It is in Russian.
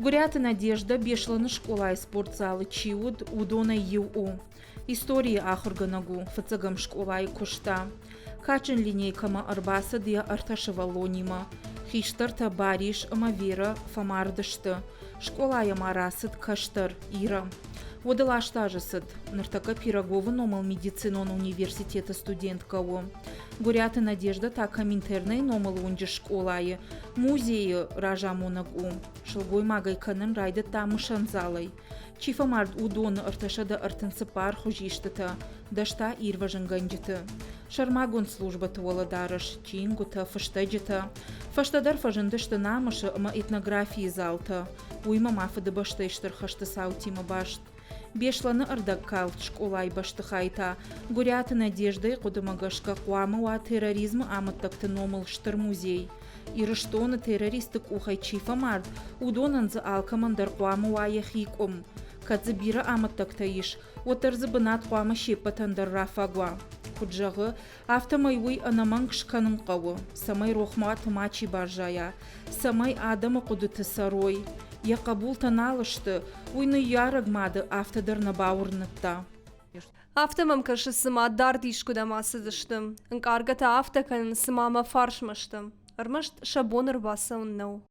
Гурята Надежда бешланы школа и спортзалы чиуд удона ЮУ. История ахурганагу фацагам школа и кушта. Качен линейкама арбаса дия арташева лонима. Хиштарта бариш амавера фамардышты. Школа ямарасыд каштар ира. Водалаштажысыд. Нартака Пирогова номал медицинон университета студенткао. Гурята Надежда такам интерней номал унджи школае. Музеи ражамонагу. Шылгой магай канын райды тамышанзалай. Чифа мард удон арташада артынсыпар хужиштыта. Дашта ирважын ганджыты. Шармагон служба туола дарыш. Чингута, фаштаджыта. Фаштадар фажындышты намышы ама этнографии залта. Уйма мафыды баштайштыр хашты саутима башт. Бешланы ардаккал школай баштыхайта. Гурята Надежды кудымагашка куамыва терроризмы амыттакты номыл штыр музей. Ирыштоны террористык ухай чифа мард. Удонанзы алкамандар куамыва яхикум. Кадзыбира амыттакта иш. Отарзы бынат куамы шеппатандар рафагва. Куджағы автомайвый анаманг шканын қауы. Самай рохма тымачи баржая. Самай адамы кудыты сарой. Я кабул таналышты, уйны ярагмады автодар бауырнытта. Автомам кашысыма дардиш кудамасыдыштым. Încargătă автоканын сымама фаршмаштым. Ырмышт шабон ырбасы уннау.